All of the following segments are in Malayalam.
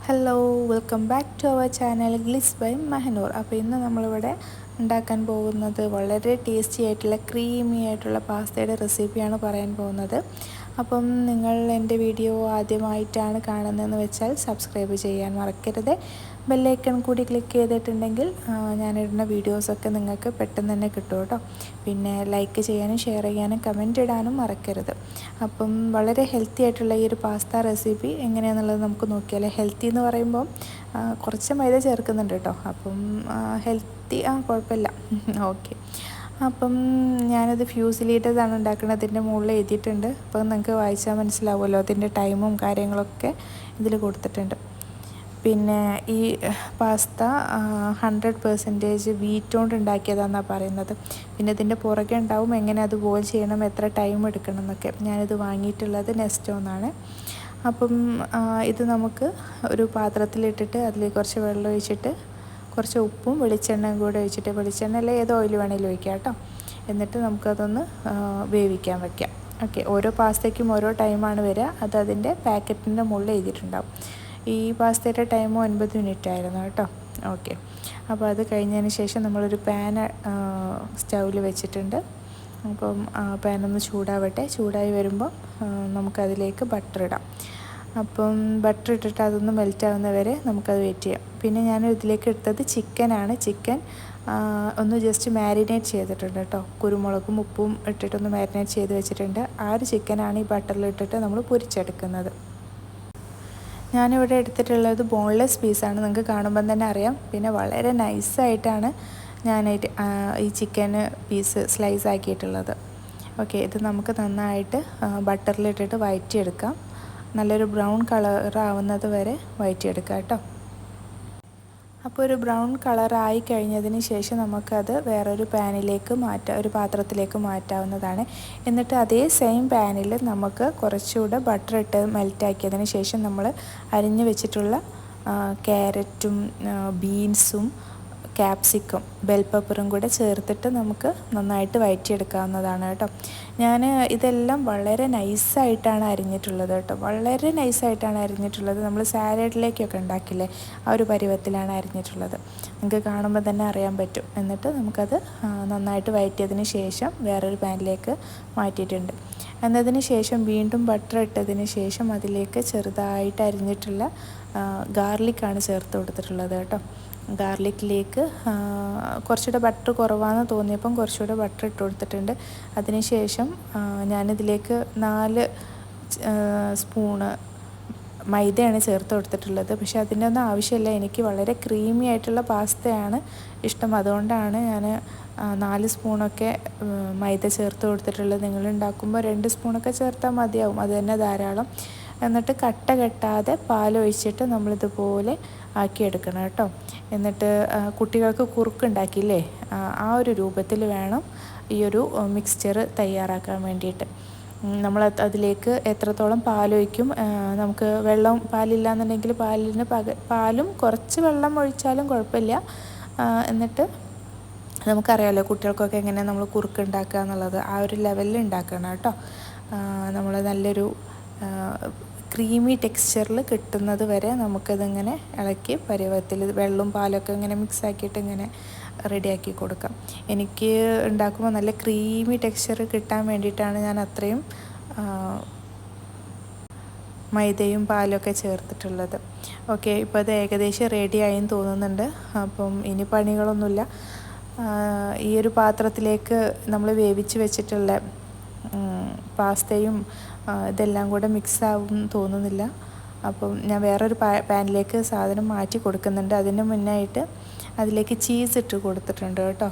Hello, welcome back to our channel ഗ്ലിസ് ബൈ മഹനൂർ. അപ്പോൾ ഇന്ന് നമ്മളിവിടെ ഉണ്ടാക്കാൻ പോകുന്നത് വളരെ ടേസ്റ്റി ആയിട്ടുള്ള ക്രീമി ആയിട്ടുള്ള പാസ്തയുടെ റെസിപ്പിയാണ് പറയാൻ പോകുന്നത്. അപ്പം നിങ്ങൾ എൻ്റെ വീഡിയോ ആദ്യമായിട്ടാണ് കാണുന്നതെന്ന് വെച്ചാൽ സബ്സ്ക്രൈബ് ചെയ്യാൻ മറക്കരുത്. ബെല്ലൈക്കൺ കൂടി ക്ലിക്ക് ചെയ്തിട്ടുണ്ടെങ്കിൽ ഞാനിടുന്ന വീഡിയോസൊക്കെ നിങ്ങൾക്ക് പെട്ടെന്ന് തന്നെ കിട്ടും കേട്ടോ. പിന്നെ ലൈക്ക് ചെയ്യാനും ഷെയർ ചെയ്യാനും കമൻറ്റ് ഇടാനും മറക്കരുത്. അപ്പം വളരെ ഹെൽത്തി ആയിട്ടുള്ള ഈ ഒരു പാസ്ത റെസിപ്പി എങ്ങനെയാണെന്നുള്ളത് നമുക്ക് നോക്കിയാലേ. ഹെൽത്തി എന്ന് പറയുമ്പോൾ കുറച്ച് മൈദ ചേർക്കുന്നുണ്ട് കേട്ടോ. അപ്പം ഹെൽത്തി കുഴപ്പമില്ല. ഓക്കെ, അപ്പം ഞാനത് ഫ്യൂസിലിട്ടതാണ് ഉണ്ടാക്കുന്നത്. അതിൻ്റെ മുകളിൽ എഴുതിയിട്ടുണ്ട്. അപ്പം നിങ്ങൾക്ക് വായിച്ചാൽ മനസ്സിലാവുമല്ലോ. അതിൻ്റെ ടൈമും കാര്യങ്ങളൊക്കെ ഇതിൽ കൊടുത്തിട്ടുണ്ട്. പിന്നെ ഈ പാസ്ത 100% വീറ്റ് കൊണ്ട് ഉണ്ടാക്കിയതാണെന്നാണ് പറയുന്നത്. പിന്നെ ഇതിൻ്റെ പുറകെ ഉണ്ടാവും എങ്ങനെ അത് ബോയിൽ ചെയ്യണം, എത്ര ടൈം എടുക്കണം എന്നൊക്കെ. ഞാനിത് വാങ്ങിയിട്ടുള്ളത് നെസ്റ്റോ എന്നാണ്. അപ്പം ഇത് നമുക്ക് ഒരു പാത്രത്തിലിട്ടിട്ട് അതിലേക്ക് കുറച്ച് വെള്ളം ഒഴിച്ചിട്ട് കുറച്ച് ഉപ്പും വെളിച്ചെണ്ണയും കൂടെ ഒഴിച്ചിട്ട്, വെളിച്ചെണ്ണ അല്ല ഏത് ഓയിൽ വേണമെങ്കിലും ഒഴിക്കാം കേട്ടോ. എന്നിട്ട് നമുക്കതൊന്ന് വേവിക്കാൻ വയ്ക്കാം. ഓക്കെ, ഓരോ പാസ്തയ്ക്കും ഓരോ ടൈമാണ് വരിക. അത് അതിൻ്റെ പാക്കറ്റിൻ്റെ മുകളിൽ എഴുതിയിട്ടുണ്ടാവും. ഈ പാസ്തയുടെ ടൈം 9 മിനിറ്റ് ആയിരുന്നു കേട്ടോ. ഓക്കെ, അപ്പോൾ അത് കഴിഞ്ഞതിന് ശേഷം നമ്മളൊരു പാൻ സ്റ്റൗവിൽ വെച്ചിട്ടുണ്ട്. അപ്പം പാനൊന്ന് ചൂടാവട്ടെ. ചൂടായി വരുമ്പോൾ നമുക്കതിലേക്ക് ബട്ടർ ഇടാം. അപ്പം ബട്ടർ ഇട്ടിട്ട് അതൊന്ന് മെൽറ്റാവുന്ന വരെ നമുക്കത് വെയിറ്റ് ചെയ്യാം. പിന്നെ ഞാൻ ഇതിലേക്ക് ഇട്ടത് ചിക്കനാണ്. ചിക്കൻ ഒന്ന് ജസ്റ്റ് മാരിനേറ്റ് ചെയ്തിട്ടുണ്ട് കേട്ടോ. കുരുമുളകും ഉപ്പും ഇട്ടിട്ടൊന്ന് മാരിനേറ്റ് ചെയ്ത് വെച്ചിട്ടുണ്ട്. ആ ഒരു ചിക്കനാണ് ഈ ബട്ടറിൽ ഇട്ടിട്ട് നമ്മൾ പൊരിച്ചെടുക്കുന്നത്. ഞാനിവിടെ എടുത്തിട്ടുള്ളത് ബോൺലെസ് പീസാണ്. നിങ്ങൾക്ക് കാണുമ്പം തന്നെ അറിയാം. പിന്നെ വളരെ നൈസായിട്ടാണ് ഞാൻ ഈ ചിക്കന് പീസ് സ്ലൈസ് ആക്കിയിട്ടുള്ളത്. ഓക്കെ, ഇത് നമുക്ക് നന്നായിട്ട് ബട്ടറിലിട്ടിട്ട് വഴറ്റിയെടുക്കാം. നല്ലൊരു ബ്രൗൺ കളറാവുന്നത് വരെ വഴറ്റിയെടുക്കാം കേട്ടോ. അപ്പോൾ ഒരു ബ്രൗൺ കളറായി കഴിഞ്ഞതിന് ശേഷം നമുക്കത് വേറൊരു പാനിലേക്ക് ഒരു പാത്രത്തിലേക്ക് മാറ്റാവുന്നതാണ്. എന്നിട്ട് അതേ സെയിം പാനിൽ നമുക്ക് കുറച്ചുകൂടെ ബട്ടർ ഇട്ട് മെൽറ്റാക്കിയതിന് ശേഷം നമ്മൾ അരിഞ്ഞു വെച്ചിട്ടുള്ള ക്യാരറ്റും ബീൻസും ക്യാപ്സിക്കം ബെൽ പെപ്പറും കൂടെ ചേർത്തിട്ട് നമുക്ക് നന്നായിട്ട് വഴറ്റിയെടുക്കാവുന്നതാണ് കേട്ടോ. ഞാൻ ഇതെല്ലാം വളരെ നൈസായിട്ടാണ് അരിഞ്ഞിട്ടുള്ളത് കേട്ടോ. വളരെ നൈസായിട്ടാണ് അരിഞ്ഞിട്ടുള്ളത്. നമ്മൾ സാലഡിലേക്കൊക്കെ ഉണ്ടാക്കില്ലേ, ആ ഒരു പരുവത്തിലാണ് അരിഞ്ഞിട്ടുള്ളത്. നിങ്ങൾക്ക് കാണുമ്പോൾ തന്നെ അറിയാൻ പറ്റും. എന്നിട്ട് നമുക്കത് നന്നായിട്ട് വഴറ്റിയതിന് ശേഷം വേറൊരു പാനിലേക്ക് മാറ്റിയിട്ടുണ്ട്. എന്നതിന് ശേഷം വീണ്ടും ബട്ടർ ഇട്ടതിന് ശേഷം അതിലേക്ക് ചെറുതായിട്ട് അരിഞ്ഞിട്ടുള്ള ഗാർലിക്കാണ് ചേർത്ത് കൊടുത്തിട്ടുള്ളത് കേട്ടോ. ഗാർലിക്കിലേക്ക് കുറച്ചുകൂടെ ബട്ടർ കുറവാണെന്ന് തോന്നിയപ്പം കുറച്ചുകൂടെ ബട്ടർ ഇട്ട് കൊടുത്തിട്ടുണ്ട്. അതിനുശേഷം ഞാനിതിലേക്ക് 4 സ്പൂണ് മൈദയാണ് ചേർത്ത് കൊടുത്തിട്ടുള്ളത്. പക്ഷേ അതിൻ്റെ ഒന്നും ആവശ്യമില്ല. എനിക്ക് വളരെ ക്രീമി ആയിട്ടുള്ള പാസ്തയാണ് ഇഷ്ടം. അതുകൊണ്ടാണ് ഞാൻ 4 സ്പൂണൊക്കെ മൈദ ചേർത്ത് കൊടുത്തിട്ടുള്ളത്. നിങ്ങൾ ഉണ്ടാക്കുമ്പോൾ 2 സ്പൂണൊക്കെ ചേർത്താൽ മതിയാവും. അത് തന്നെ ധാരാളം. എന്നിട്ട് കട്ട കെട്ടാതെ പാലൊഴിച്ചിട്ട് നമ്മളിതുപോലെ ആക്കിയെടുക്കണം കേട്ടോ. എന്നിട്ട് കുട്ടികൾക്ക് കുറുക്കുണ്ടാക്കിയില്ലേ, ആ ഒരു രൂപത്തിൽ വേണം ഈ ഒരു മിക്സ്ചർ തയ്യാറാക്കാൻ വേണ്ടിയിട്ട്. നമ്മൾ അതിലേക്ക് എത്രത്തോളം പാലൊഴിക്കും, നമുക്ക് പാലില്ല എന്നുണ്ടെങ്കിൽ പാലും കുറച്ച് വെള്ളം ഒഴിച്ചാലും കുഴപ്പമില്ല. എന്നിട്ട് നമുക്കറിയാമല്ലോ കുട്ടികൾക്കൊക്കെ എങ്ങനെയാണ് നമ്മൾ കുറുക്കുണ്ടാക്കുക എന്നുള്ളത്. ആ ഒരു ലെവലിൽ ഉണ്ടാക്കണം കേട്ടോ. നമ്മൾ നല്ലൊരു ക്രീമി ടെക്സ്ചറിൽ കിട്ടുന്നത് വരെ നമുക്കിതിങ്ങനെ ഇളക്കി പരുവത്തിൽ വെള്ളവും പാലൊക്കെ ഇങ്ങനെ മിക്സാക്കിയിട്ട് ഇങ്ങനെ റെഡിയാക്കി കൊടുക്കാം. എനിക്ക് ഉണ്ടാക്കുമ്പോൾ നല്ല ക്രീമി ടെക്സ്ചർ കിട്ടാൻ വേണ്ടിയിട്ടാണ് ഞാൻ അത്രയും മൈദയും പാലൊക്കെ ചേർത്തിട്ടുള്ളത്. ഓക്കെ, ഇപ്പോൾ അത് ഏകദേശം റെഡിയായെന്ന് തോന്നുന്നുണ്ട്. അപ്പം ഇനി പണികളൊന്നുമില്ല. ഈ ഒരു പാത്രത്തിലേക്ക് നമ്മൾ വേവിച്ച് വെച്ചിട്ടുള്ള പാസ്തയും ഇതെല്ലാം കൂടെ മിക്സാവും തോന്നുന്നില്ല. അപ്പം ഞാൻ വേറൊരു പാനിലേക്ക് സാധനം മാറ്റി കൊടുക്കുന്നുണ്ട്. അതിന് മുന്നായിട്ട് അതിലേക്ക് ചീസ് ഇട്ട് കൊടുത്തിട്ടുണ്ട് കേട്ടോ.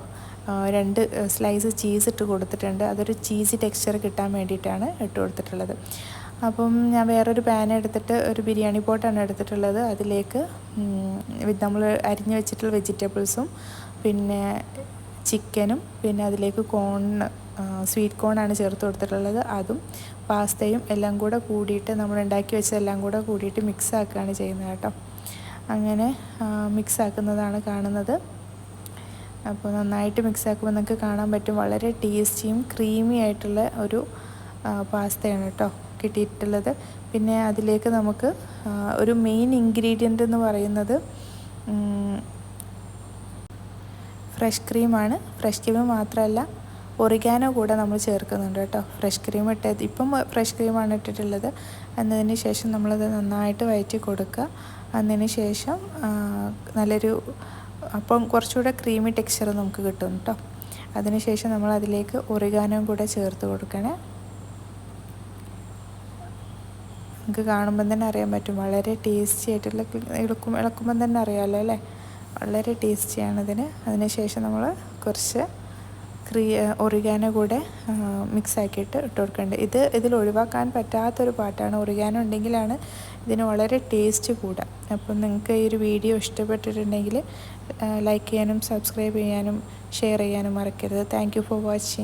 2 സ്ലൈസ് ചീസ് ഇട്ട് കൊടുത്തിട്ടുണ്ട്. അതൊരു ചീസി ടെക്സ്ചർ കിട്ടാൻ വേണ്ടിയിട്ടാണ് ഇട്ട് കൊടുത്തിട്ടുള്ളത്. അപ്പം ഞാൻ വേറൊരു പാൻ എടുത്തിട്ട് ഒരു ബിരിയാണി പോട്ടാണ് എടുത്തിട്ടുള്ളത്. അതിലേക്ക് നമ്മൾ അരിഞ്ഞു വെച്ചിട്ടുള്ള വെജിറ്റബിൾസും പിന്നെ ചിക്കനും പിന്നെ അതിലേക്ക് സ്വീറ്റ് കോണാണ് ചേർത്ത് കൊടുത്തിട്ടുള്ളത്. അതും പാസ്തയും എല്ലാം കൂടെ കൂടിയിട്ട് നമ്മൾ ഉണ്ടാക്കി വെച്ചതെല്ലാം കൂടെ കൂടിയിട്ട് മിക്സ് ആക്കുകയാണ് ചെയ്യുന്നത് കേട്ടോ. അങ്ങനെ മിക്സ് ആക്കുന്നതാണ് കാണുന്നത്. അപ്പോൾ നന്നായിട്ട് മിക്സ് ആക്കുമ്പോൾ നിങ്ങൾക്ക് കാണാൻ പറ്റും വളരെ ടേസ്റ്റിയും ക്രീമി ആയിട്ടുള്ള ഒരു പാസ്തയാണ് കേട്ടോ കിട്ടിയിട്ടുള്ളത്. പിന്നെ അതിലേക്ക് നമുക്ക് ഒരു മെയിൻ ഇൻഗ്രീഡിയൻ്റ് എന്ന് പറയുന്നത് ഫ്രഷ് ക്രീമാണ്. ഫ്രഷ് ക്രീം മാത്രമല്ല, ഒറിഗാനോ കൂടെ നമ്മൾ ചേർക്കുന്നുണ്ട് കേട്ടോ. ഫ്രഷ് ക്രീം ഇപ്പം ഫ്രഷ് ക്രീമാണ് ഇട്ടിട്ടുള്ളത്. എന്നതിന് ശേഷം നമ്മളത് നന്നായിട്ട് വഴറ്റി കൊടുക്കുക. അതിന് ശേഷം അപ്പം കുറച്ചുകൂടെ ക്രീമി ടെക്സ്ചർ നമുക്ക് കിട്ടും കേട്ടോ. അതിനുശേഷം നമ്മൾ അതിലേക്ക് ഒറിഗാനോ കൂടെ ചേർത്ത് കൊടുക്കണേ. നമുക്ക് കാണുമ്പം തന്നെ അറിയാൻ പറ്റും, വളരെ ടേസ്റ്റി ആയിട്ടുള്ള, ഇളക്കുമ്പം തന്നെ അറിയാമല്ലോ അല്ലേ, വളരെ ടേസ്റ്റിയാണിതിന്. അതിനുശേഷം നമ്മൾ കുറച്ച് ഒറിഗാനോ കൂടെ മിക്സ് ആക്കിയിട്ട് ഇട്ട് കൊടുക്കേണ്ടത്. ഇതിൽ ഒഴിവാക്കാൻ പറ്റാത്തൊരു പാട്ടാണ്. ഒറിഗാനോ ഉണ്ടെങ്കിലാണ് ഇതിന് വളരെ ടേസ്റ്റ് കൂടുക. അപ്പം നിങ്ങൾക്ക് ഈ ഒരു വീഡിയോ ഇഷ്ടപ്പെട്ടിട്ടുണ്ടെങ്കിൽ ലൈക്ക് ചെയ്യാനും സബ്സ്ക്രൈബ് ചെയ്യാനും ഷെയർ ചെയ്യാനും മറക്കരുത്. Thank you for watching.